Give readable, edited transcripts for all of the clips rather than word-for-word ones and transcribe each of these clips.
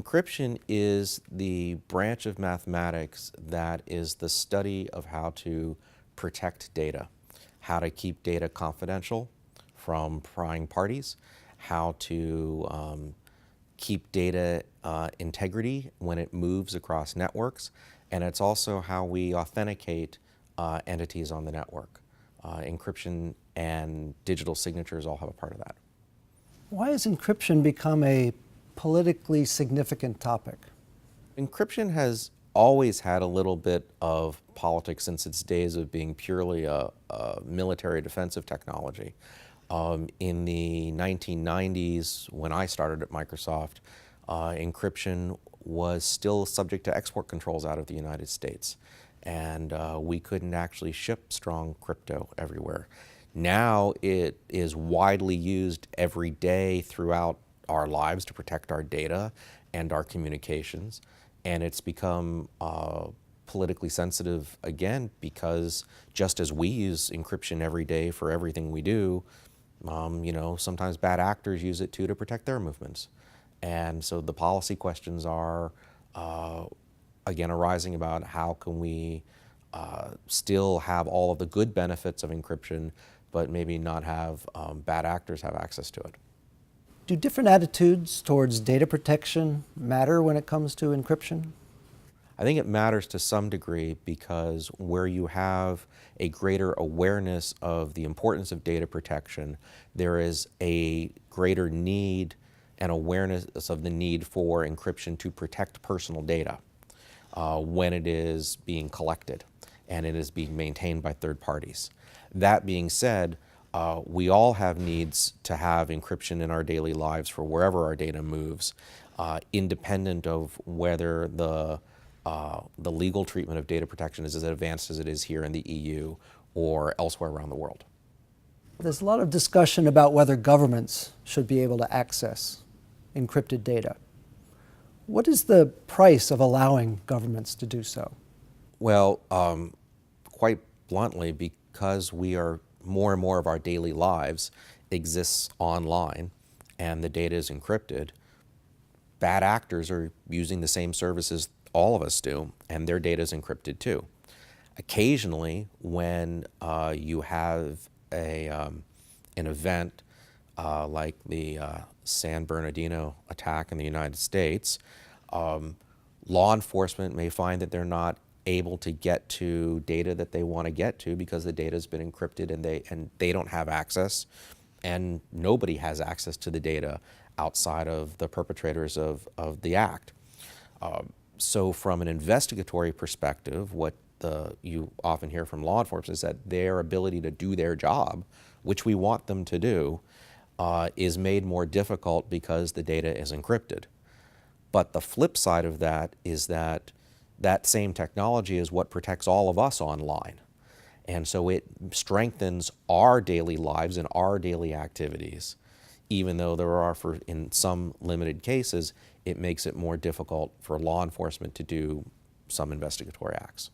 Encryption is the branch of mathematics that is the study of how to protect data, how to keep data confidential from prying parties, how to keep data integrity when it moves across networks, and it's also how we authenticate entities on the network. Encryption and digital signatures all have a part of that. Why has encryption become a politically significant topic? Encryption has always had a little bit of politics since its days of being purely a military defensive technology. In the 1990s, when I started at Microsoft, encryption was still subject to export controls out of the United States, and we couldn't actually ship strong crypto everywhere. Now it is widely used every day throughout our lives to protect our data and our communications, and it's become politically sensitive again because just as we use encryption every day for everything we do, sometimes bad actors use it too to protect their movements. And so the policy questions are again arising about how can we still have all of the good benefits of encryption but maybe not have bad actors have access to it. Do different attitudes towards data protection matter when it comes to encryption? I think it matters to some degree because where you have a greater awareness of the importance of data protection, there is a greater need and awareness of the need for encryption to protect personal data when it is being collected and it is being maintained by third parties. That being said, we all have needs to have encryption in our daily lives for wherever our data moves, independent of whether the legal treatment of data protection is as advanced as it is here in the EU or elsewhere around the world. There's a lot of discussion about whether governments should be able to access encrypted data. What is the price of allowing governments to do so? Well, quite bluntly, because more and more of our daily lives exists online and the data is encrypted, bad actors are using the same services all of us do, and their data is encrypted too. Occasionally, when you have an event like the San Bernardino attack in the United States, law enforcement may find that they're not able to get to data that they want to get to because the data has been encrypted and they don't have access, and nobody has access to the data outside of the perpetrators of the act. So from an investigatory perspective, what you often hear from law enforcement is that their ability to do their job, which we want them to do, is made more difficult because the data is encrypted. But the flip side of that is that same technology is what protects all of us online. And so it strengthens our daily lives and our daily activities, even though in some limited cases, it makes it more difficult for law enforcement to do some investigatory acts.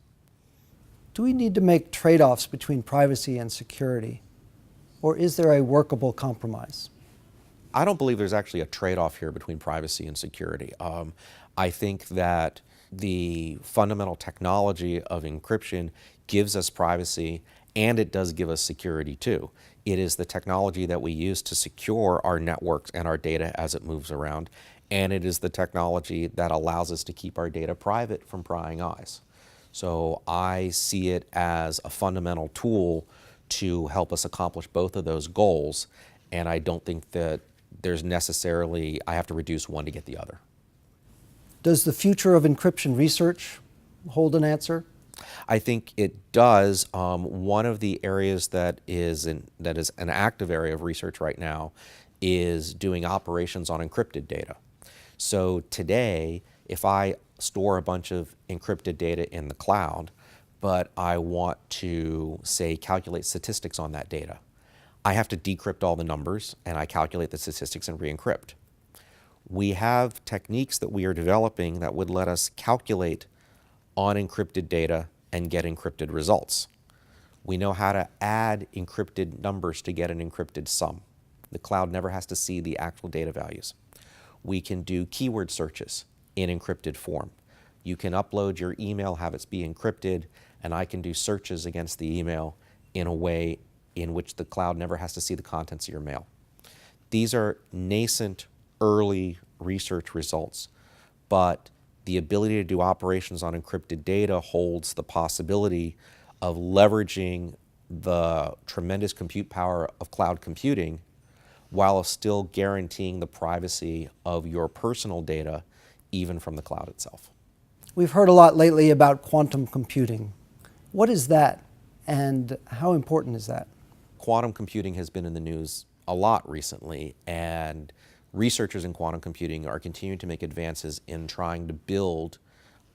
Do we need to make trade-offs between privacy and security, or is there a workable compromise? I don't believe there's actually a trade-off here between privacy and security. I think that the fundamental technology of encryption gives us privacy, and it does give us security too. It is the technology that we use to secure our networks and our data as it moves around, and it is the technology that allows us to keep our data private from prying eyes. So I see it as a fundamental tool to help us accomplish both of those goals, and I don't think that there's necessarily, I have to reduce one to get the other. Does the future of encryption research hold an answer? I think it does. One of the areas that is an active area of research right now is doing operations on encrypted data. So today, if I store a bunch of encrypted data in the cloud, but I want to, say, calculate statistics on that data, I have to decrypt all the numbers and I calculate the statistics and re-encrypt. We have techniques that we are developing that would let us calculate on encrypted data and get encrypted results. We know how to add encrypted numbers to get an encrypted sum. The cloud never has to see the actual data values. We can do keyword searches in encrypted form. You can upload your email, have it be encrypted, and I can do searches against the email in a way in which the cloud never has to see the contents of your mail. These are nascent, early research results, but the ability to do operations on encrypted data holds the possibility of leveraging the tremendous compute power of cloud computing while still guaranteeing the privacy of your personal data, even from the cloud itself. We've heard a lot lately about quantum computing. What is that, and how important is that? Quantum computing has been in the news a lot recently, and researchers in quantum computing are continuing to make advances in trying to build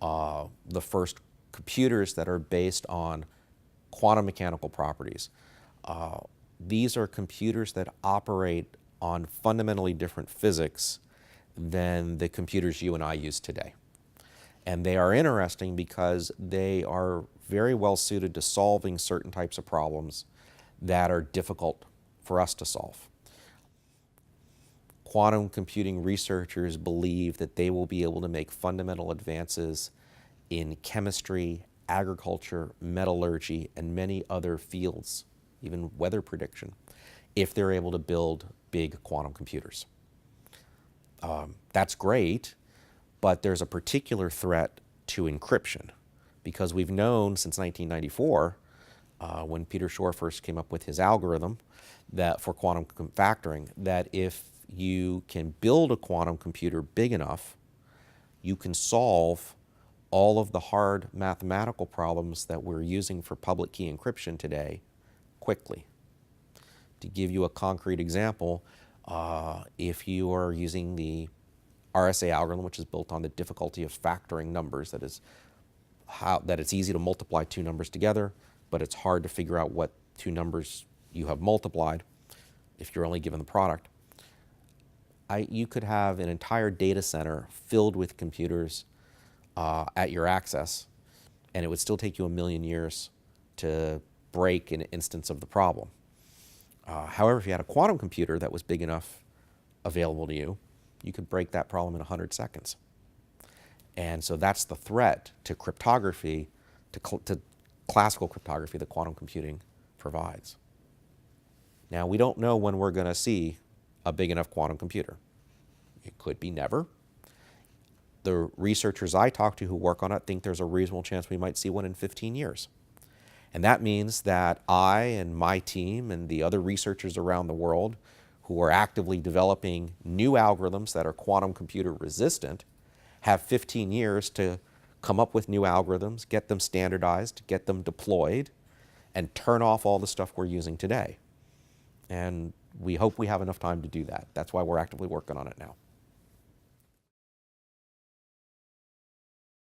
the first computers that are based on quantum mechanical properties. These are computers that operate on fundamentally different physics than the computers you and I use today. And they are interesting because they are very well suited to solving certain types of problems that are difficult for us to solve. Quantum computing researchers believe that they will be able to make fundamental advances in chemistry, agriculture, metallurgy, and many other fields, even weather prediction, if they're able to build big quantum computers. That's great, but there's a particular threat to encryption, because we've known since 1994, when Peter Shor first came up with his algorithm that for quantum factoring, that if you can build a quantum computer big enough, you can solve all of the hard mathematical problems that we're using for public key encryption today quickly. To give you a concrete example, if you are using the RSA algorithm, which is built on the difficulty of factoring numbers, that it's easy to multiply two numbers together, but it's hard to figure out what two numbers you have multiplied if you're only given the product. You could have an entire data center filled with computers at your access, and it would still take you 1,000,000 years to break an instance of the problem. However, if you had a quantum computer that was big enough available to you, you could break that problem in 100 seconds. And so that's the threat to cryptography, to classical cryptography that quantum computing provides. Now, we don't know when we're going to see a big enough quantum computer. It could be never. The researchers I talk to who work on it think there's a reasonable chance we might see one in 15 years. And that means that I and my team and the other researchers around the world who are actively developing new algorithms that are quantum computer resistant have 15 years to come up with new algorithms, get them standardized, get them deployed, and turn off all the stuff we're using today. And we hope we have enough time to do that. That's why we're actively working on it now.